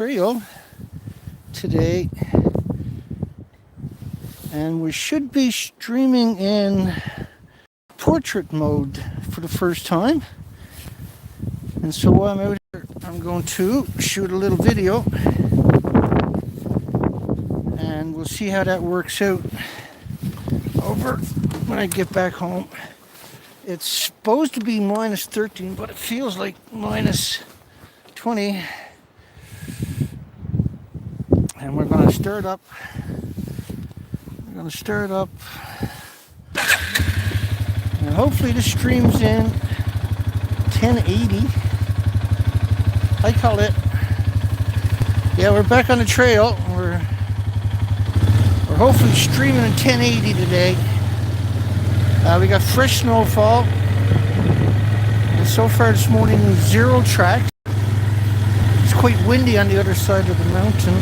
Trail today, and we should be streaming in portrait mode for the first time. And so while I'm out here, I'm going to shoot a little video, and we'll see how that works out over when I get back home. It's supposed to be minus 13, but it feels like minus 20. And we're going to stir it up. We're going to stir it up. And hopefully this streams in 1080. I call it. Yeah, we're back on the trail. We're hopefully streaming in 1080 today. We got fresh snowfall. And so far this morning, 0 tracks. It's quite windy on the other side of the mountain.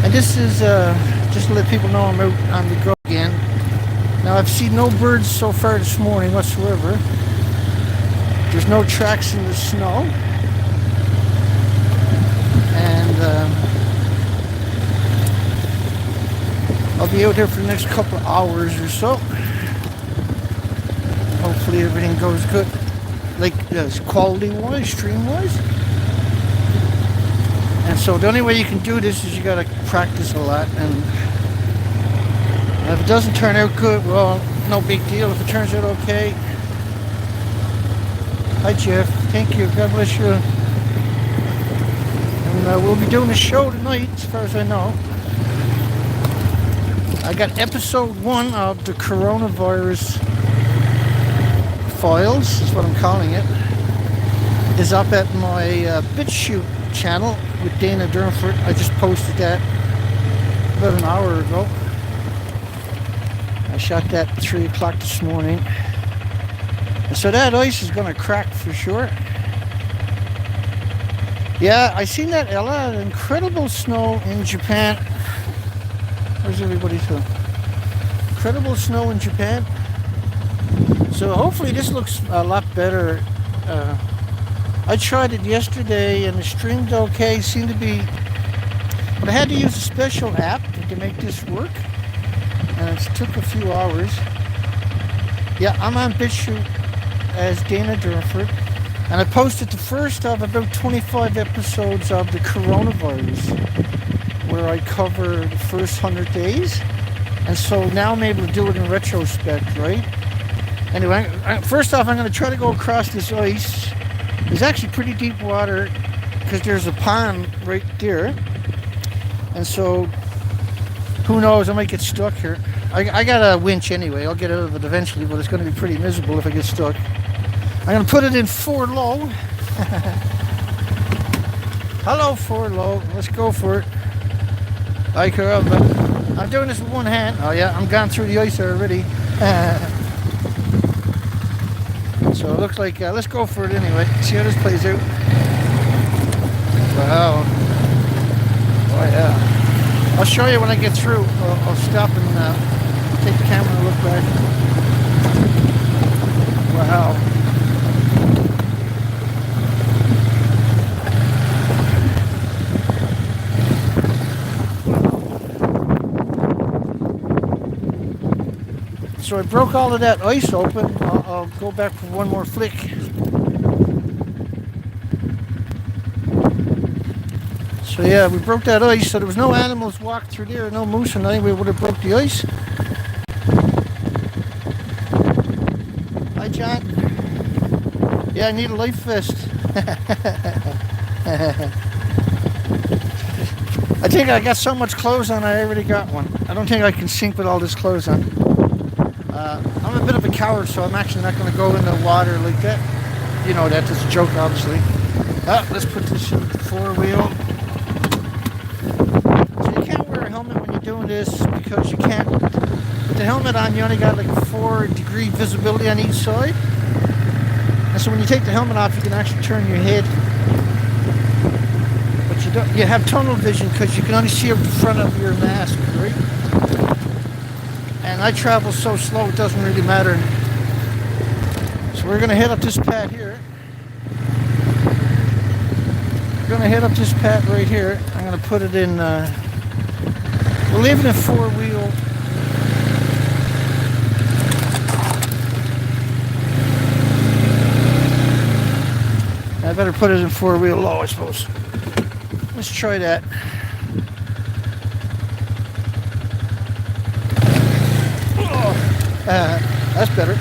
And this is just to let people know I'm out on the go again. Now I've seen no birds so far this morning whatsoever. There's no tracks in the snow. And I'll be out here for the next couple of hours or so. Hopefully everything goes good. Like quality-wise, stream-wise. And so the only way you can do this is you gotta practice a lot, and if it doesn't turn out good, well, no big deal. If it turns out okay, hi Jeff, thank you, God bless you. And we'll be doing a show tonight, as far as I know. I got episode 1 of the coronavirus files, is what I'm calling it, is up at my BitChute channel with Dana Durnford. I just posted that about an hour ago. I shot that at 3 o'clock this morning. And so that ice is going to crack for sure. Yeah, I seen that a lot of incredible snow in Japan. Where's everybody to? Incredible snow in Japan. So hopefully this looks a lot better. I tried it yesterday and it streamed okay, seemed to be, but I had to use a special app to make this work, and it took a few hours. Yeah, I'm on BitChute as Dana Durnford, and I posted the first of about 25 episodes of the coronavirus, where I cover the first 100 days, and so now I'm able to do it in retrospect, right? Anyway, first off, I'm going to try to go across this ice. There's actually pretty deep water because there's a pond right there, and so who knows, I might get stuck here. I got a winch anyway, I'll get out of it eventually, but it's going to be pretty miserable if I get stuck. I'm going to put it in 4 low. Hello 4 low, let's go for it. Hi Carolba. I'm doing this with one hand. Oh yeah, I'm gone through the ice already. So it looks like, let's go for it anyway, see how this plays out. Wow. Oh yeah. I'll show you when I get through. I'll stop and take the camera and look back. Wow. So I broke all of that ice open. I'll go back for one more flick. So yeah, we broke that ice, so there was no animals walked through there, no moose or nothing. We would have broke the ice. Hi John. Yeah, I need a life vest. I think I got so much clothes on, I already got one. I don't think I can sink with all this clothes on. I'm a bit of a coward, so I'm actually not going to go in the water like that. You know that, it's a joke, obviously. Let's put this in the 4-wheel. So you can't wear a helmet when you're doing this because you can't. With the helmet on, you only got like 4-degree visibility on each side. And so when you take the helmet off, you can actually turn your head. But you have tunnel vision because you can only see up the front of your mask, right? And I travel so slow it doesn't really matter. So we're going to head up this path here. gonna head up this path right here. I'm gonna put it in, we'll leave it in 4-wheel. I better put it in 4-wheel low, I suppose. Let's try that. That's better.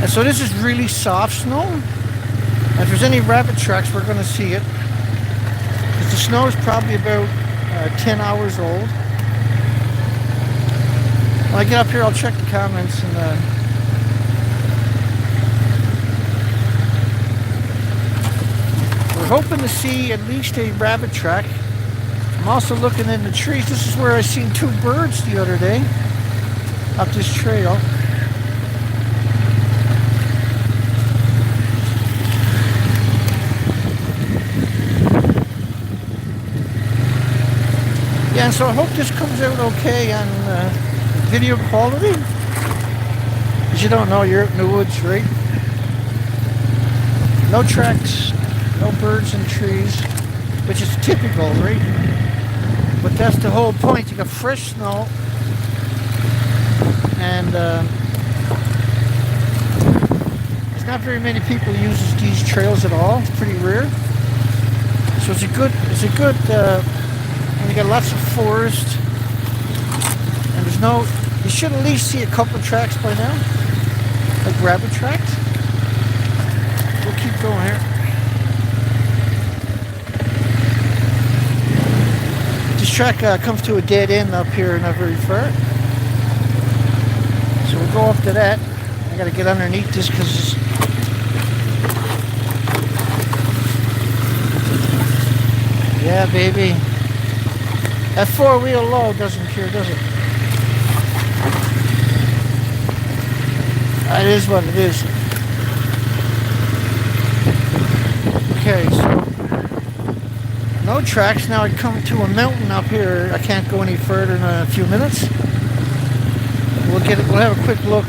And so this is really soft snow. And if there's any rabbit tracks, we're going to see it. Because the snow is probably about 10 hours old. When I get up here, I'll check the comments and we're hoping to see at least a rabbit track. I'm also looking in the trees. This is where I seen 2 birds the other day up this trail. Yeah, and so I hope this comes out okay on video quality. As you don't know, you're out in the woods, right? No tracks, no birds and trees, which is typical, right? But that's the whole point. You got fresh snow, and there's not very many people uses these trails at all. It's pretty rare. So it's a good. And you got lots of forest, and there's no. You should at least see a couple of tracks by now, like rabbit tracks. We'll keep going here. This track comes to a dead end up here, not very far. So we'll go up to that. I gotta get underneath this because yeah, baby. That 4-wheel low doesn't care, does it? That is what it is. Okay, so no tracks. Now I come to a mountain up here. I can't go any further in a few minutes. We'll have a quick look.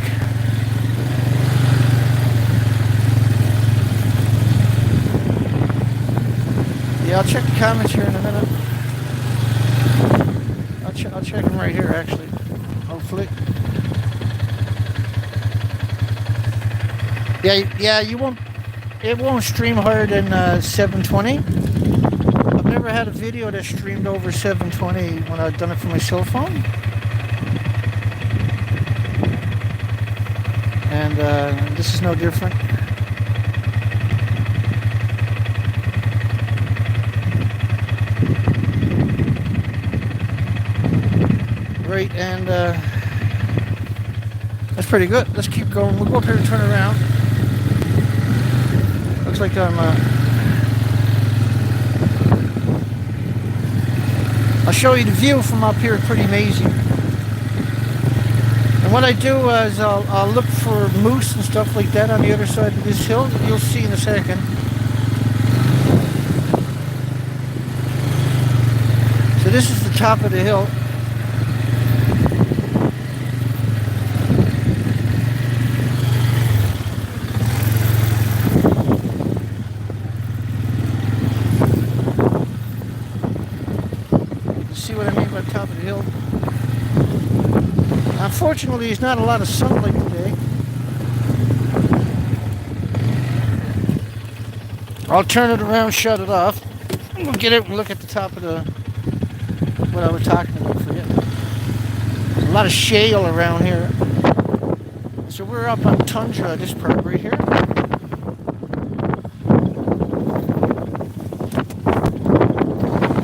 Yeah, I'll check the comments here in a minute. I'll check them right here, actually. Hopefully. Yeah, you won't. It won't stream higher than 720. I've never had a video that streamed over 720 when I've done it from my cell phone. And this is no different. Right, and that's pretty good. Let's keep going. We'll go up here and turn around. Looks like I'm I'll show you the view from up here. It's pretty amazing. And what I do is I'll look for moose and stuff like that on the other side of this hill. You'll see in a second. So this is the top of the hill. See what I mean by top of the hill? Unfortunately, there's not a lot of sunlight today. I'll turn it around, shut it off. We'll get it and look at the top of the what I was talking about for you. A lot of shale around here. So we're up on tundra, this part right here.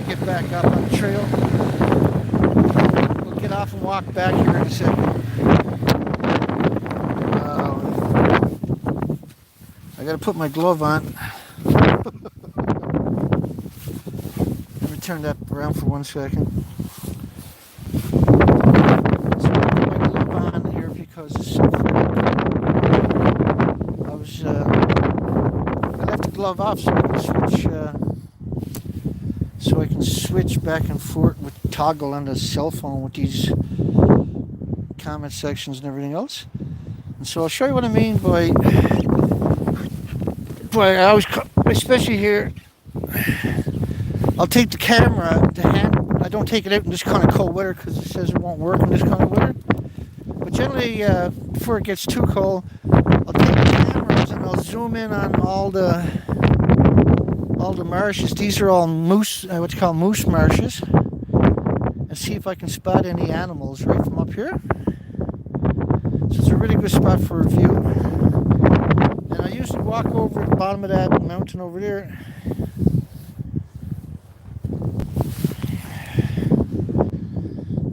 Get back up on the trail. We'll get off and walk back here in a second. I gotta put my glove on. Let me turn that around for 1 second. So I put my glove on here because it's so far. I left the glove off so I can switch back and forth with toggle on the cell phone with these comment sections and everything else. And so I'll show you what I mean by But I always, especially here, I'll take the camera to hand. I don't take it out in this kind of cold weather because it says it won't work in this kind of weather. But generally, before it gets too cold, I'll take the cameras and I'll zoom in on all the marshes. These are all moose, what's called moose marshes, and see if I can spot any animals right from up here. So it's a really good spot for a view. And I usually walk over the bottom of that mountain over there.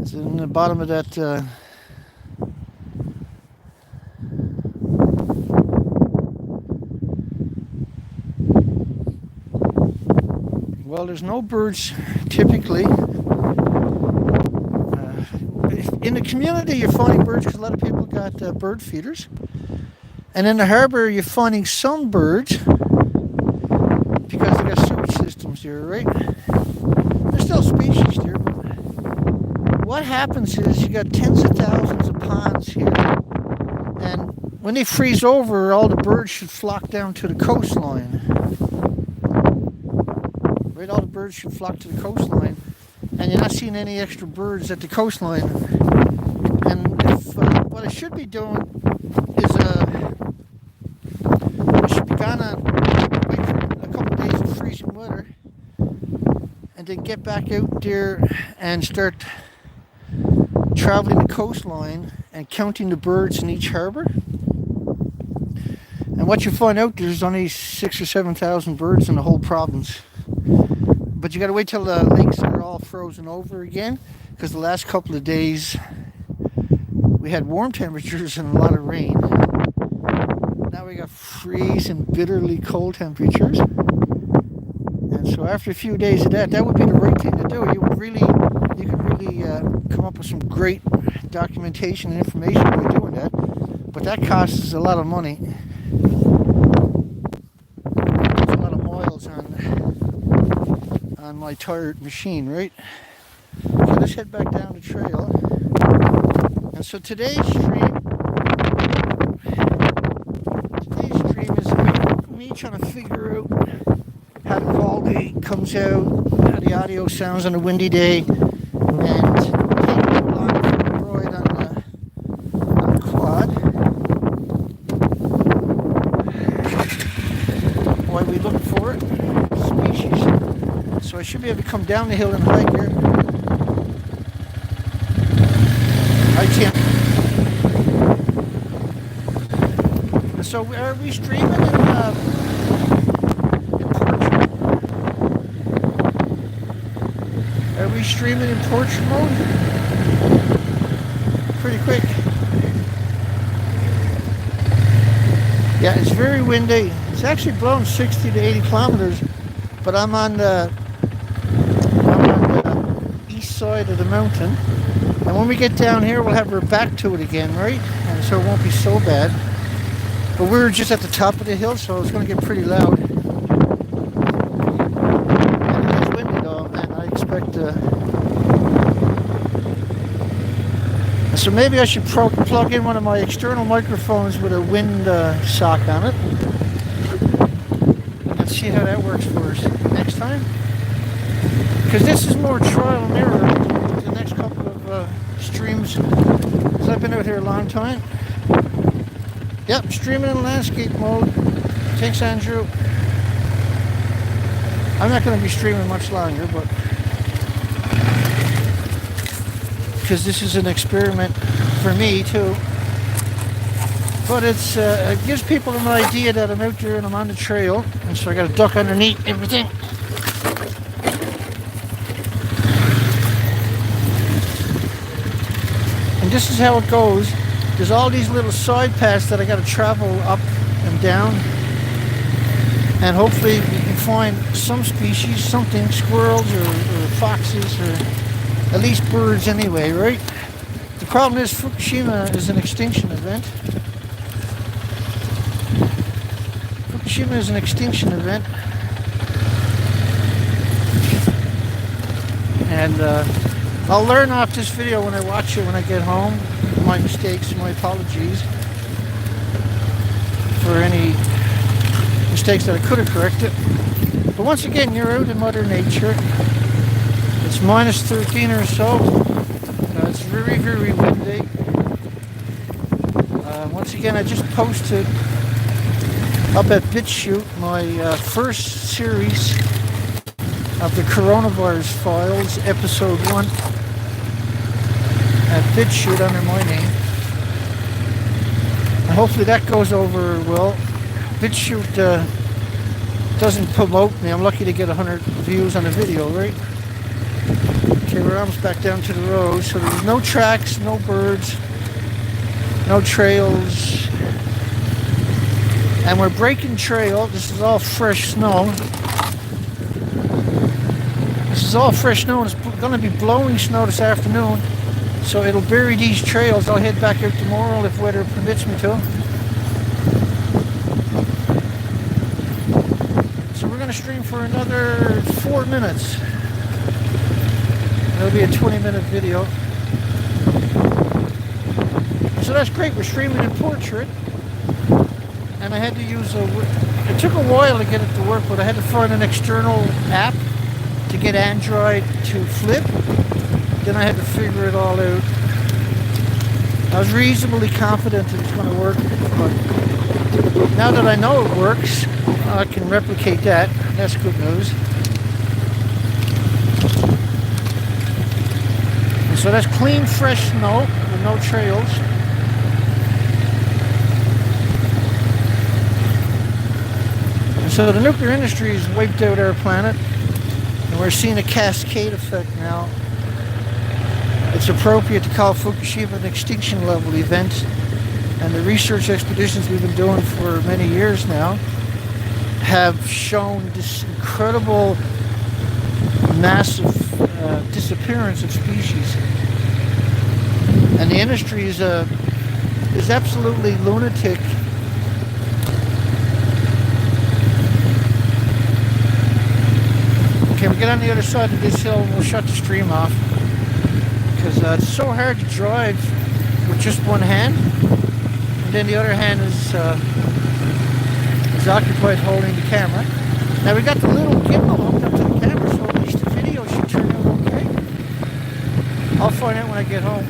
It's in the bottom of that. Well, there's no birds typically. In the community, you're finding birds because a lot of people got bird feeders. And in the harbour, you're finding some birds because they got sewage systems here, right? There's still species here, but what happens is you got tens of thousands of ponds here, and when they freeze over, all the birds should flock down to the coastline. Right, all the birds should flock to the coastline, and you're not seeing any extra birds at the coastline. And if what I should be doing is I should be gonna wait for a couple of days of freezing weather, and then get back out there and start traveling the coastline and counting the birds in each harbour. And what you find out, there's only 6,000 or 7,000 birds in the whole province. But you got to wait till the lakes are all frozen over again, because the last couple of days we had warm temperatures and a lot of rain. Now we got freezing, bitterly cold temperatures. And so after a few days of that would be the right thing to do. You could really come up with some great documentation and information by doing that. But that costs us a lot of money. There's a lot of miles on my tired machine, right? So let's head back down the trail. And so today's stream is me trying to figure out how the quality comes out, how the audio sounds on a windy day, and taking along for the ride on the quad. Why we look for it? Species. So I should be able to come down the hill and hike here. I can't. So are we streaming in portrait? Are we streaming in portrait mode? Pretty quick. Yeah, it's very windy. It's actually blowing 60 to 80 kilometers, but I'm on the east side of the mountain. And when we get down here, we'll have our back to it again, right? And so it won't be so bad. But we're just at the top of the hill, so it's going to get pretty loud. And it is windy though, and I expect so maybe I should plug in one of my external microphones with a wind sock on it. And see how that works for us next time. Because this is more trial and error the next couple of streams. Because I've been out here a long time. Yep, streaming in landscape mode. Thanks, Andrew. I'm not going to be streaming much longer, but because this is an experiment for me too. But it gives people an idea that I'm out there and I'm on the trail, and so I got to duck underneath everything. And this is how it goes. There's all these little side paths that I got to travel up and down, and hopefully we can find some species, something, squirrels or foxes, or at least birds anyway, right? The problem is Fukushima is an extinction event. Fukushima is an extinction event, and I'll learn off this video when I watch it when I get home. My mistakes, my apologies for any mistakes that I could have corrected. But once again, you're out in Mother Nature. It's minus 13 or so. It's very, very windy. Once again, I just posted up at BitChute my first series of the coronavirus files, episode 1, at BitChute under my name. And hopefully that goes over well. BitChute doesn't promote me. I'm lucky to get 100 views on a video, right? Okay, we're almost back down to the road. So there's no tracks, no birds, no trails. And we're breaking trail. This is all fresh snow. This is all fresh snow, and it's going to be blowing snow this afternoon. So it'll bury these trails. I'll head back out tomorrow if weather permits me to. So we're going to stream for another 4 minutes. It'll be a 20-minute video. So that's great. We're streaming in portrait. And I had to use it took a while to get it to work, but I had to find an external app to get Android to flip. Then I had to figure it all out. I was reasonably confident it was going to work, but now that I know it works, I can replicate that. That's good news. And so that's clean, fresh snow with no trails. And so the nuclear industry has wiped out our planet, and we're seeing a cascade effect now. It's appropriate to call Fukushima an extinction level event, and the research expeditions we've been doing for many years now have shown this incredible, massive disappearance of species. And the industry is absolutely lunatic. Okay, we get on the other side of this hill and we'll shut the stream off. Because it's so hard to drive with just one hand, and then the other hand is occupied holding the camera. Now we got the little gimbal hooked up to the camera, so at least the video should turn out okay. I'll find out when I get home.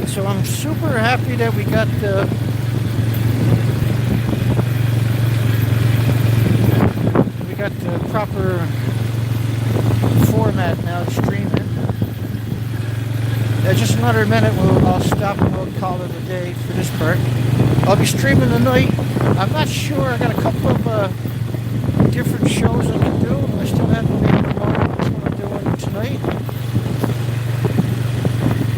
So I'm super happy that we got the proper format now to stream it. Just another minute, I'll stop and we'll call it a day for this part. I'll be streaming tonight. I'm not sure. I got a couple of different shows I can do. I still haven't made up my mind what I'm doing tonight.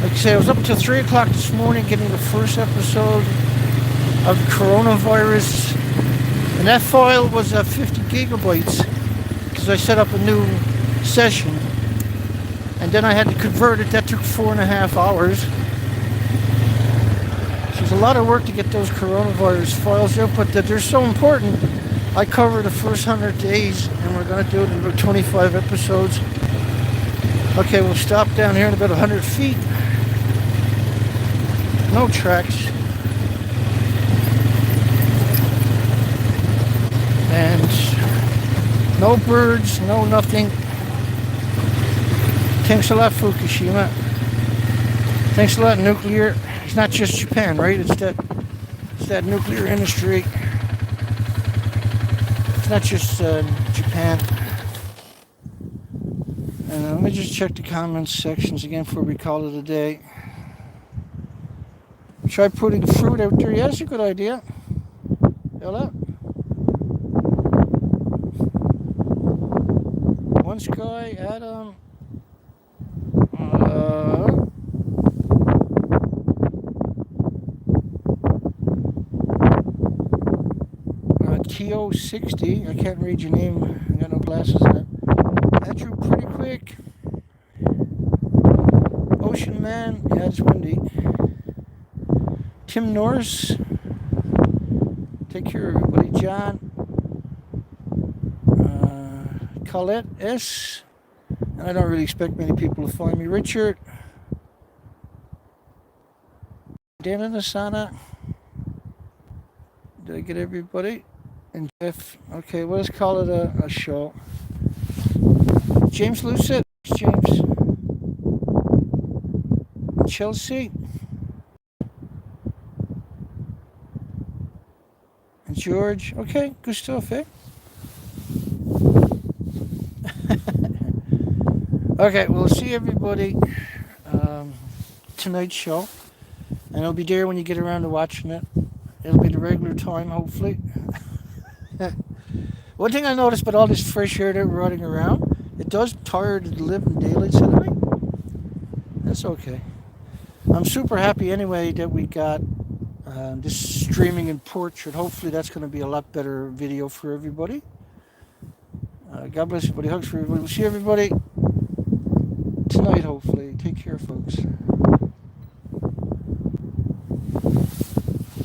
Like I say, I was up until 3 o'clock this morning getting the first episode of coronavirus. And that file was 50 gigabytes because I set up a new session, and then I had to convert it. That took 4.5 hours. So it's a lot of work to get those coronavirus files out, but they're so important. I cover the first 100 days, and we're going to do it in about 25 episodes. Okay, we'll stop down here in about 100 feet. No tracks. And no birds, no nothing. Thanks a lot, Fukushima. Thanks a lot, nuclear. It's not just Japan, right? It's that nuclear industry. It's not just Japan. And let me just check the comments sections again before we call it a day. Try putting fruit out there. Yeah, that's a good idea. Hello. One Sky, Adam. TO60. I can't read your name. I got no glasses on. That drew pretty quick. Ocean Man. Yeah, it's windy. Tim Norris. Take care, everybody. John. Colette S. And I don't really expect many people to find me. Richard. Dana Did I get everybody? And Jeff. Okay, well, let's call it a show. James Lucet. James. Chelsea. And George. Okay, good stuff, eh? Okay, we'll see everybody tonight's show. And it'll be there when you get around to watching it. It'll be the regular time, hopefully. One thing I noticed about all this fresh air that we're running around, it does tire the living daylights out of me. That's okay. I'm super happy anyway that we got this streaming in portrait. Hopefully that's going to be a lot better video for everybody. God bless everybody. Hugs for everybody. We'll see everybody tonight, hopefully. Take care, folks.